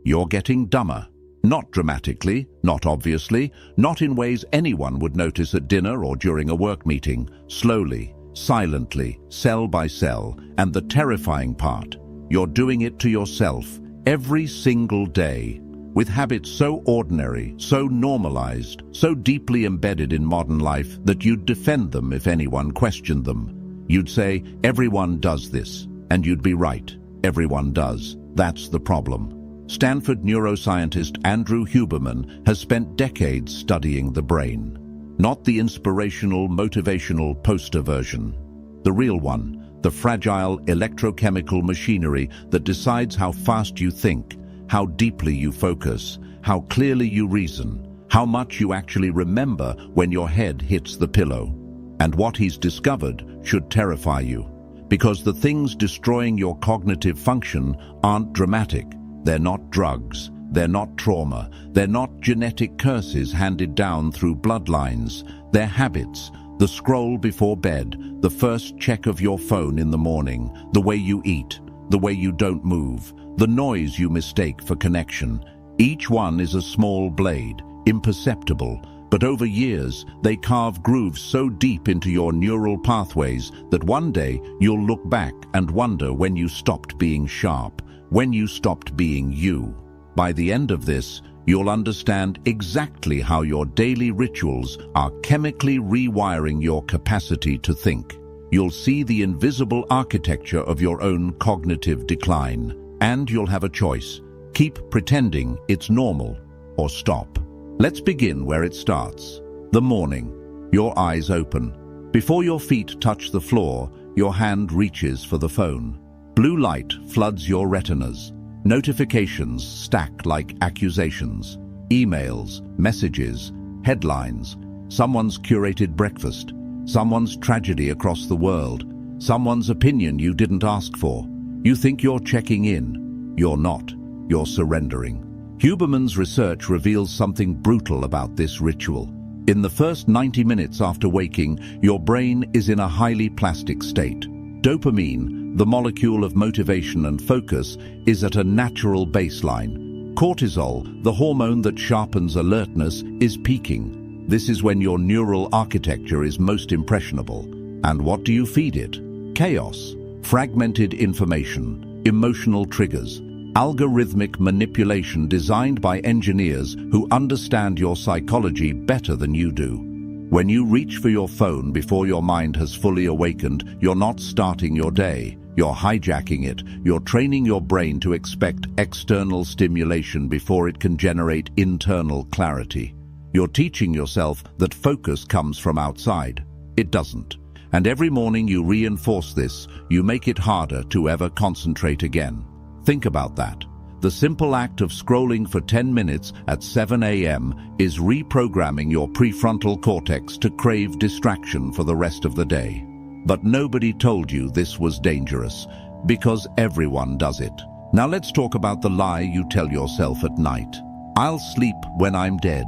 You're getting dumber. Not dramatically, not obviously, not in ways anyone would notice at dinner or during a work meeting. Slowly, silently, cell by cell, and the terrifying part, you're doing it to yourself every single day, with habits so ordinary, so normalized, so deeply embedded in modern life that you'd defend them if anyone questioned them. You'd say, everyone does this, and you'd be right. Everyone does. That's the problem. Stanford neuroscientist Andrew Huberman has spent decades studying the brain. Not the inspirational, motivational poster version. The real one, the fragile electrochemical machinery that decides how fast you think, how deeply you focus, how clearly you reason, how much you actually remember when your head hits the pillow. And what he's discovered should terrify you, because the things destroying your cognitive function aren't dramatic. They're not drugs, they're not trauma, they're not genetic curses handed down through bloodlines. They're habits, the scroll before bed, the first check of your phone in the morning, the way you eat, the way you don't move, the noise you mistake for connection. Each one is a small blade, imperceptible, but over years they carve grooves so deep into your neural pathways that one day you'll look back and wonder when you stopped being sharp, when you stopped being you. By the end of this, you'll understand exactly how your daily rituals are chemically rewiring your capacity to think. You'll see the invisible architecture of your own cognitive decline. And you'll have a choice. Keep pretending it's normal, or stop. Let's begin where it starts. The morning. Your eyes open. Before your feet touch the floor, your hand reaches for the phone. Blue light floods your retinas. Notifications stack like accusations. Emails, messages, headlines. Someone's curated breakfast. Someone's tragedy across the world. Someone's opinion you didn't ask for. You think you're checking in. You're not. You're surrendering. Huberman's research reveals something brutal about this ritual. In the first 90 minutes after waking, your brain is in a highly plastic state. Dopamine, the molecule of motivation and focus, is at a natural baseline. Cortisol, the hormone that sharpens alertness, is peaking. This is when your neural architecture is most impressionable. And what do you feed it? Chaos. Fragmented information, emotional triggers, algorithmic manipulation designed by engineers who understand your psychology better than you do. When you reach for your phone before your mind has fully awakened, you're not starting your day. You're hijacking it. You're training your brain to expect external stimulation before it can generate internal clarity. You're teaching yourself that focus comes from outside. It doesn't. And every morning you reinforce this, you make it harder to ever concentrate again. Think about that. The simple act of scrolling for 10 minutes at 7 a.m. is reprogramming your prefrontal cortex to crave distraction for the rest of the day. But nobody told you this was dangerous, because everyone does it. Now let's talk about the lie you tell yourself at night. I'll sleep when I'm dead.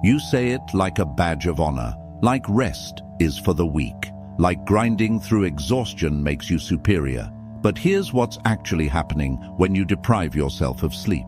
You say it like a badge of honor, like rest is for the weak. Like grinding through exhaustion makes you superior. But here's what's actually happening when you deprive yourself of sleep.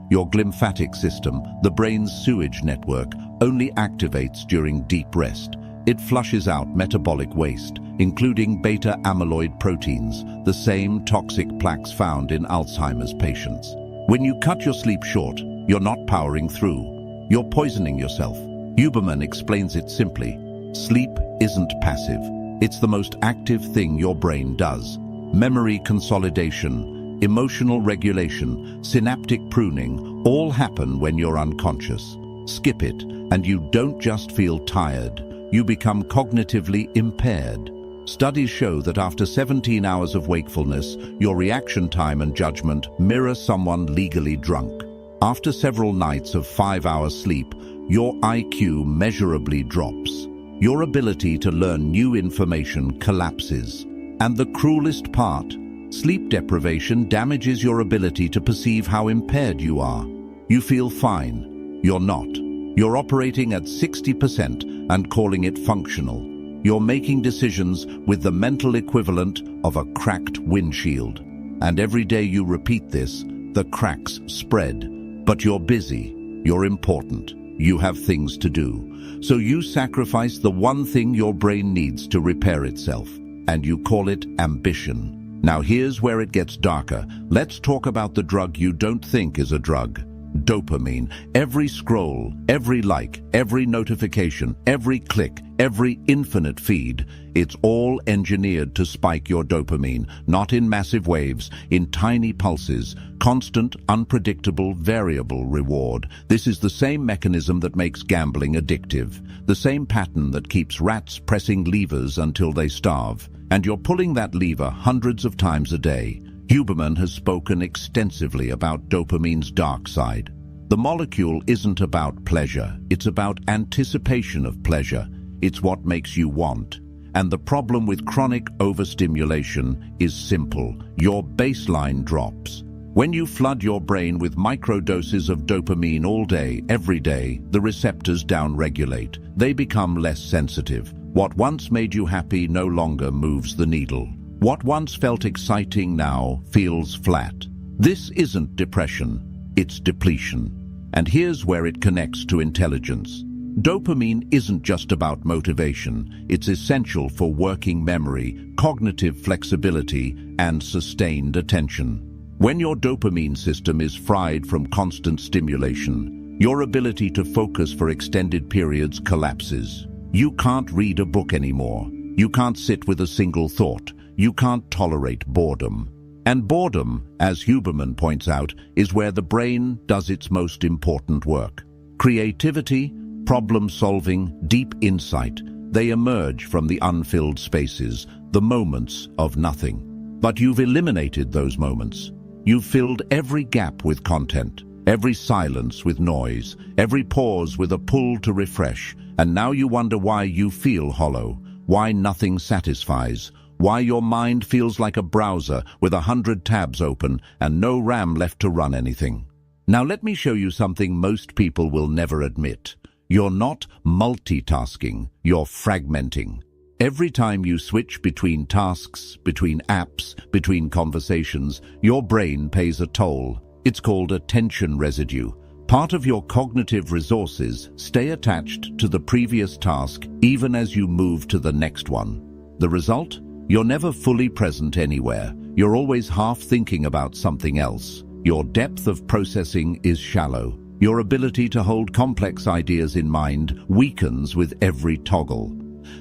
Your glymphatic system, the brain's sewage network, only activates during deep rest. It flushes out metabolic waste, including beta-amyloid proteins, the same toxic plaques found in Alzheimer's patients. When you cut your sleep short, you're not powering through. You're poisoning yourself. Huberman explains it simply. Sleep isn't passive. It's the most active thing your brain does. Memory consolidation, emotional regulation, synaptic pruning, all happen when you're unconscious. Skip it, and you don't just feel tired, you become cognitively impaired. Studies show that after 17 hours of wakefulness, your reaction time and judgment mirror someone legally drunk. After several nights of 5-hour sleep, your IQ measurably drops. Your ability to learn new information collapses. And the cruelest part, sleep deprivation damages your ability to perceive how impaired you are. You feel fine. You're not. You're operating at 60% and calling it functional. You're making decisions with the mental equivalent of a cracked windshield. And every day you repeat this, the cracks spread. But you're busy, you're important, you have things to do. So you sacrifice the one thing your brain needs to repair itself, and you call it ambition. Now here's where it gets darker. Let's talk about the drug you don't think is a drug. Dopamine. Every scroll, every like, every notification, every click, every infinite feed, it's all engineered to spike your dopamine, not in massive waves, in tiny pulses, constant, unpredictable, variable reward. This is the same mechanism that makes gambling addictive, the same pattern that keeps rats pressing levers until they starve. And you're pulling that lever hundreds of times a day. Huberman has spoken extensively about dopamine's dark side. The molecule isn't about pleasure, it's about anticipation of pleasure. It's what makes you want. And the problem with chronic overstimulation is simple. Your baseline drops. When you flood your brain with microdoses of dopamine all day, every day, the receptors downregulate. They become less sensitive. What once made you happy no longer moves the needle. What once felt exciting now feels flat. This isn't depression, it's depletion. And here's where it connects to intelligence. Dopamine isn't just about motivation, it's essential for working memory, cognitive flexibility, and sustained attention. When your dopamine system is fried from constant stimulation, your ability to focus for extended periods collapses. You can't read a book anymore. You can't sit with a single thought. You can't tolerate boredom. And boredom, as Huberman points out, is where the brain does its most important work. Creativity, problem-solving, deep insight, they emerge from the unfilled spaces, the moments of nothing. But you've eliminated those moments. You've filled every gap with content, every silence with noise, every pause with a pull to refresh, and now you wonder why you feel hollow, why nothing satisfies, why your mind feels like a browser with 100 tabs open and no RAM left to run anything. Now let me show you something most people will never admit. You're not multitasking, you're fragmenting. Every time you switch between tasks, between apps, between conversations, your brain pays a toll. It's called attention residue. Part of your cognitive resources stay attached to the previous task even as you move to the next one. The result? You're never fully present anywhere. You're always half thinking about something else. Your depth of processing is shallow. Your ability to hold complex ideas in mind weakens with every toggle.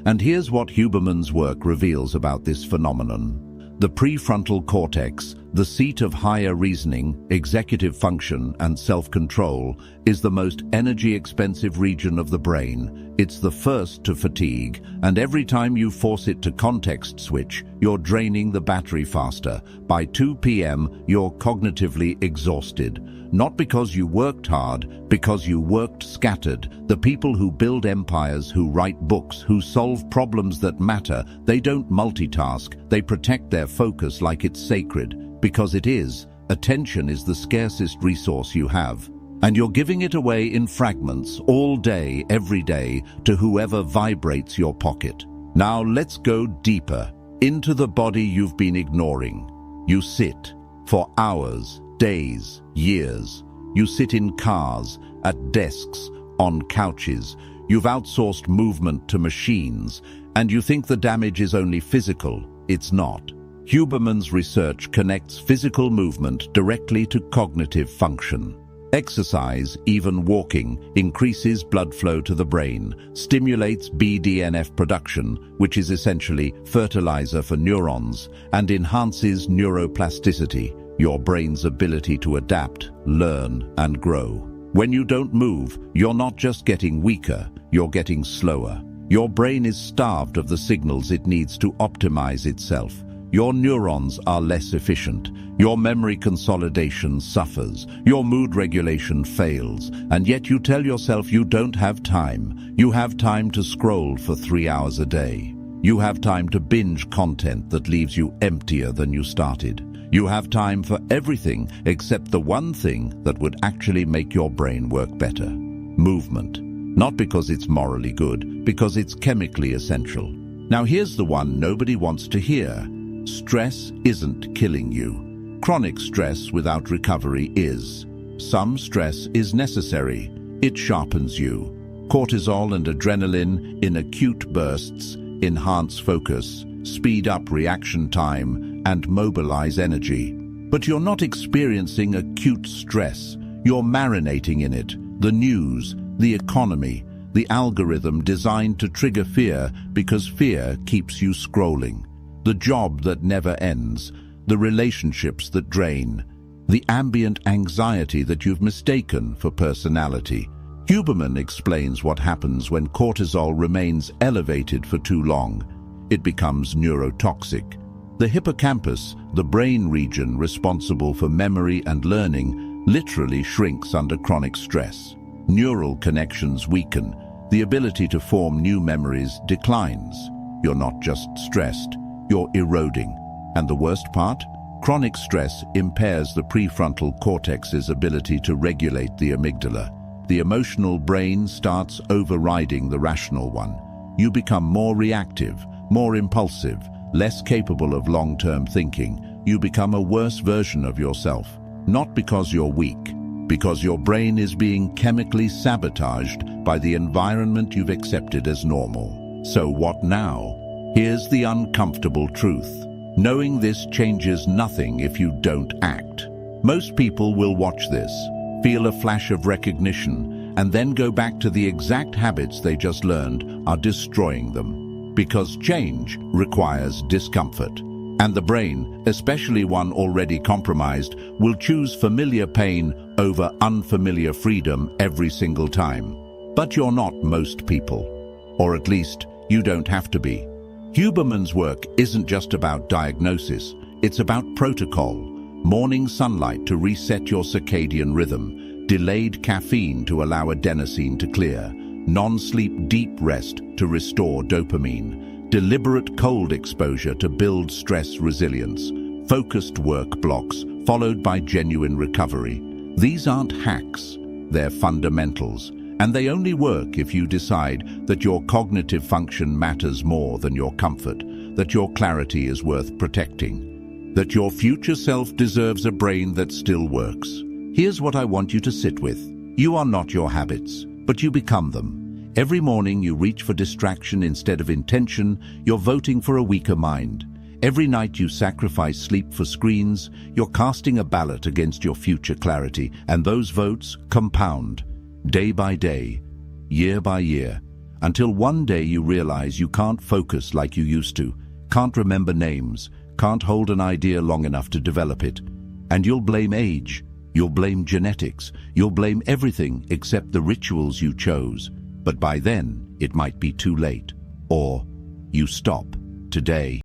And here's what Huberman's work reveals about this phenomenon. The prefrontal cortex, the seat of higher reasoning, executive function, and self-control, is the most energy-expensive region of the brain. It's the first to fatigue, and every time you force it to context switch, you're draining the battery faster. By 2 p.m., you're cognitively exhausted. Not because you worked hard, because you worked scattered. The people who build empires, who write books, who solve problems that matter, they don't multitask. They protect their focus like it's sacred, because it is. Attention is the scarcest resource you have. And you're giving it away in fragments, all day, every day, to whoever vibrates your pocket. Now let's go deeper, into the body you've been ignoring. You sit for hours, days, years. You sit in cars, at desks, on couches. You've outsourced movement to machines, and you think the damage is only physical. It's not. Huberman's research connects physical movement directly to cognitive function. Exercise, even walking, increases blood flow to the brain, stimulates BDNF production, which is essentially fertilizer for neurons, and enhances neuroplasticity, your brain's ability to adapt, learn, and grow. When you don't move, you're not just getting weaker, you're getting slower. Your brain is starved of the signals it needs to optimize itself. Your neurons are less efficient. Your memory consolidation suffers. Your mood regulation fails. And yet you tell yourself you don't have time. You have time to scroll for 3 hours a day. You have time to binge content that leaves you emptier than you started. You have time for everything except the one thing that would actually make your brain work better. Movement. Not because it's morally good, because it's chemically essential. Now here's the one nobody wants to hear. Stress isn't killing you. Chronic stress without recovery is. Some stress is necessary. It sharpens you. Cortisol and adrenaline, in acute bursts, enhance focus, speed up reaction time, and mobilize energy. But you're not experiencing acute stress. You're marinating in it. The news, the economy, the algorithm designed to trigger fear because fear keeps you scrolling. The job that never ends, the relationships that drain, the ambient anxiety that you've mistaken for personality. Huberman explains what happens when cortisol remains elevated for too long. It becomes neurotoxic. The hippocampus, the brain region responsible for memory and learning, literally shrinks under chronic stress. Neural connections weaken. The ability to form new memories declines. You're not just stressed, you're eroding. And the worst part? Chronic stress impairs the prefrontal cortex's ability to regulate the amygdala. The emotional brain starts overriding the rational one. You become more reactive, more impulsive, less capable of long-term thinking. You become a worse version of yourself, not because you're weak, because your brain is being chemically sabotaged by the environment you've accepted as normal. So what now? Here's the uncomfortable truth. Knowing this changes nothing if you don't act. Most people will watch this, feel a flash of recognition, and then go back to the exact habits they just learned are destroying them. Because change requires discomfort. And the brain, especially one already compromised, will choose familiar pain over unfamiliar freedom every single time. But you're not most people. Or at least, you don't have to be. Huberman's work isn't just about diagnosis, it's about protocol. Morning sunlight to reset your circadian rhythm, delayed caffeine to allow adenosine to clear, non-sleep deep rest to restore dopamine, deliberate cold exposure to build stress resilience, focused work blocks followed by genuine recovery. These aren't hacks, they're fundamentals. And they only work if you decide that your cognitive function matters more than your comfort, that your clarity is worth protecting, that your future self deserves a brain that still works. Here's what I want you to sit with. You are not your habits, but you become them. Every morning you reach for distraction instead of intention, you're voting for a weaker mind. Every night you sacrifice sleep for screens, you're casting a ballot against your future clarity, and those votes compound. Day by day, year by year, until one day you realize you can't focus like you used to, can't remember names, can't hold an idea long enough to develop it. And you'll blame age, you'll blame genetics, you'll blame everything except the rituals you chose. But by then, it might be too late. Or you stop today.